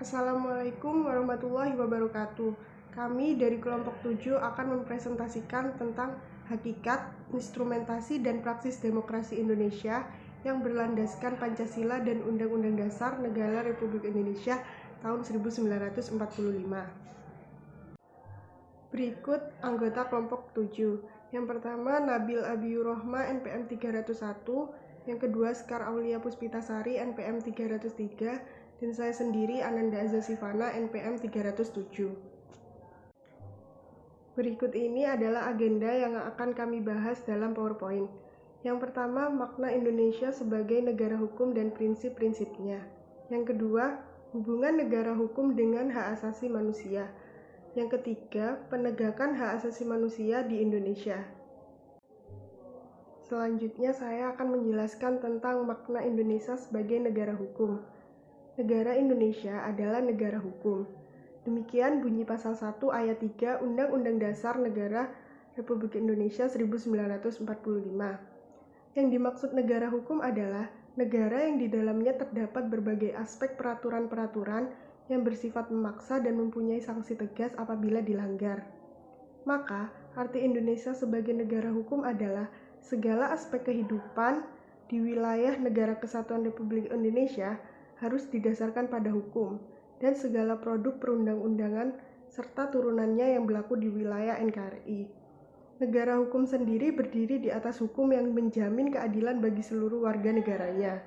Assalamualaikum warahmatullahi wabarakatuh. Kami dari kelompok 7 akan mempresentasikan tentang hakikat, instrumentasi, dan praksis demokrasi Indonesia yang berlandaskan Pancasila dan Undang-Undang Dasar Negara Republik Indonesia tahun 1945. Berikut anggota kelompok 7. Yang pertama Nabil Abiur Rohma NPM 301, yang kedua Sekar Aulia Puspitasari NPM 303, dan saya sendiri Ananda Azasifana NPM 307. Berikut ini adalah agenda yang akan kami bahas dalam PowerPoint. Yang pertama, makna Indonesia sebagai negara hukum dan prinsip-prinsipnya. Yang kedua, hubungan negara hukum dengan hak asasi manusia. Yang ketiga, penegakan hak asasi manusia di Indonesia. Selanjutnya saya akan menjelaskan tentang makna Indonesia sebagai negara hukum. Negara Indonesia adalah negara hukum. Demikian bunyi pasal 1 ayat 3 Undang-Undang Dasar Negara Republik Indonesia 1945. Yang dimaksud negara hukum adalah negara yang di dalamnya terdapat berbagai aspek peraturan-peraturan yang bersifat memaksa dan mempunyai sanksi tegas apabila dilanggar. Maka, arti Indonesia sebagai negara hukum adalah segala aspek kehidupan di wilayah Negara Kesatuan Republik Indonesia harus didasarkan pada hukum, dan segala produk perundang-undangan serta turunannya yang berlaku di wilayah NKRI. Negara hukum sendiri berdiri di atas hukum yang menjamin keadilan bagi seluruh warga negaranya.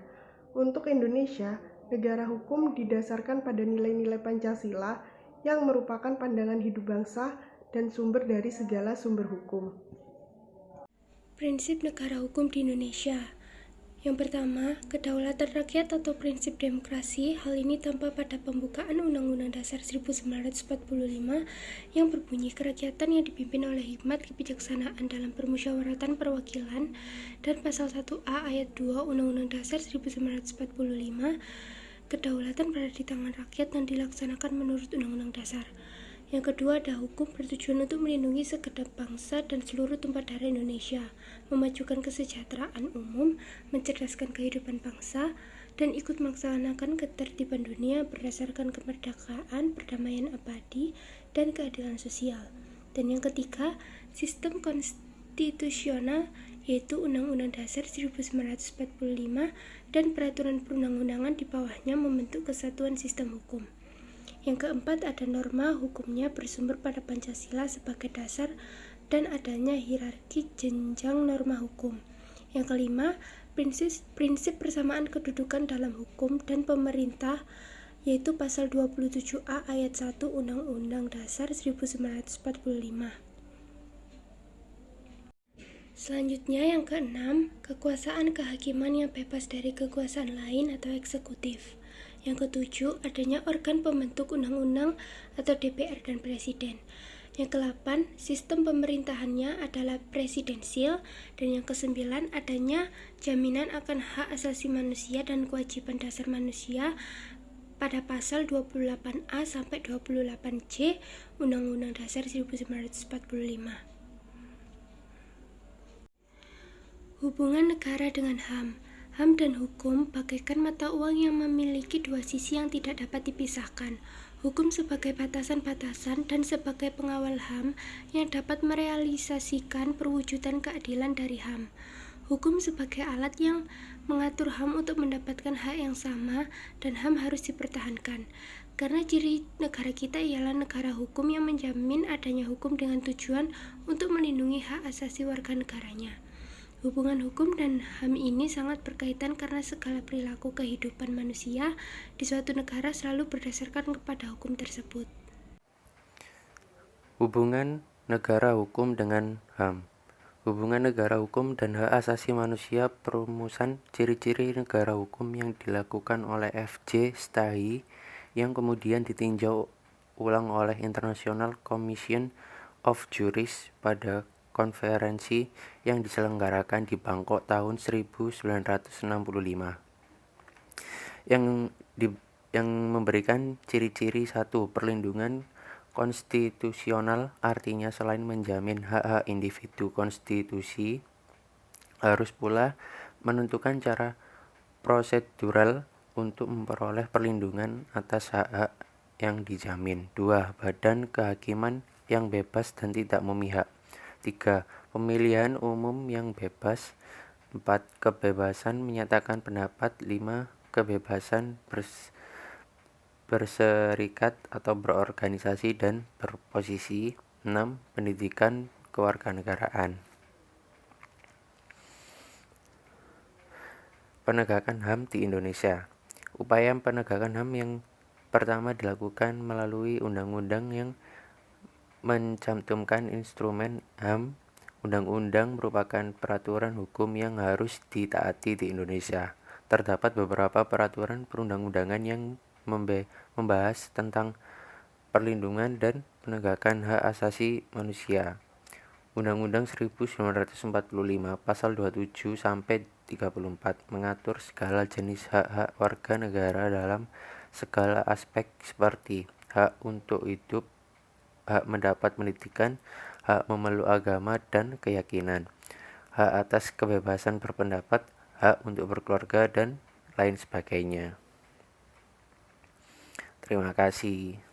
Untuk Indonesia, negara hukum didasarkan pada nilai-nilai Pancasila yang merupakan pandangan hidup bangsa dan sumber dari segala sumber hukum. Prinsip negara hukum di Indonesia. Yang pertama, kedaulatan rakyat atau prinsip demokrasi. Hal ini tampak pada pembukaan Undang-Undang Dasar 1945 yang berbunyi kerakyatan yang dipimpin oleh hikmat kebijaksanaan dalam permusyawaratan perwakilan, dan pasal 1A ayat 2 Undang-Undang Dasar 1945, kedaulatan berada di tangan rakyat dan dilaksanakan menurut Undang-Undang Dasar. Yang kedua, ada hukum bertujuan untuk melindungi segenap bangsa dan seluruh tumpah darah Indonesia, memajukan kesejahteraan umum, mencerdaskan kehidupan bangsa, dan ikut melaksanakan ketertiban dunia berdasarkan kemerdekaan, perdamaian abadi, dan keadilan sosial. Dan yang ketiga, sistem konstitusional, yaitu Undang-Undang Dasar 1945 dan peraturan perundang-undangan di bawahnya membentuk kesatuan sistem hukum. Yang keempat, ada norma hukumnya bersumber pada Pancasila sebagai dasar dan adanya hierarki jenjang norma hukum. Yang kelima, prinsip persamaan kedudukan dalam hukum dan pemerintah, yaitu pasal 27A ayat 1 Undang-Undang Dasar 1945. Selanjutnya yang keenam, kekuasaan kehakiman yang bebas dari kekuasaan lain atau eksekutif. Yang ketujuh, adanya organ pembentuk undang-undang atau DPR dan presiden. Yang kedelapan, sistem pemerintahannya adalah presidensial. Dan yang kesembilan, adanya jaminan akan hak asasi manusia dan kewajiban dasar manusia pada pasal 28A sampai 28C Undang-Undang Dasar 1945. Hubungan negara dengan HAM. HAM dan hukum bagaikan mata uang yang memiliki dua sisi yang tidak dapat dipisahkan. Hukum sebagai batasan-batasan dan sebagai pengawal HAM yang dapat merealisasikan perwujudan keadilan dari HAM. Hukum sebagai alat yang mengatur HAM untuk mendapatkan hak yang sama, dan HAM harus dipertahankan. Karena ciri negara kita ialah negara hukum yang menjamin adanya hukum dengan tujuan untuk melindungi hak asasi warga negaranya. Hubungan hukum dan HAM ini sangat berkaitan karena segala perilaku kehidupan manusia di suatu negara selalu berdasarkan kepada hukum tersebut. Hubungan negara hukum dengan HAM. Hubungan negara hukum dan hak asasi manusia. Perumusan ciri-ciri negara hukum yang dilakukan oleh F.J. Stahi yang kemudian ditinjau ulang oleh International Commission of Jurists pada konferensi yang diselenggarakan di Bangkok tahun 1965 yang memberikan ciri-ciri. 1. Perlindungan konstitusional, artinya selain menjamin hak-hak individu, konstitusi harus pula menentukan cara prosedural untuk memperoleh perlindungan atas hak-hak yang dijamin. 2. Badan kehakiman yang bebas dan tidak memihak. 3. Pemilihan umum yang bebas. 4. Kebebasan menyatakan pendapat. 5. Kebebasan berserikat atau berorganisasi dan berposisi. 6. Pendidikan kewarganegaraan. Penegakan HAM di Indonesia. Upaya penegakan HAM yang pertama dilakukan melalui undang-undang yang mencantumkan instrumen HAM. Undang-undang merupakan peraturan hukum yang harus ditaati di Indonesia. Terdapat beberapa peraturan perundang-undangan yang membahas tentang perlindungan dan penegakan hak asasi manusia. Undang-Undang 1945 pasal 27 sampai 34 mengatur segala jenis hak-hak warga negara dalam segala aspek seperti hak untuk hidup, hak mendapat pendidikan, hak memeluk agama dan keyakinan, hak atas kebebasan berpendapat, hak untuk berkeluarga, dan lain sebagainya. Terima kasih.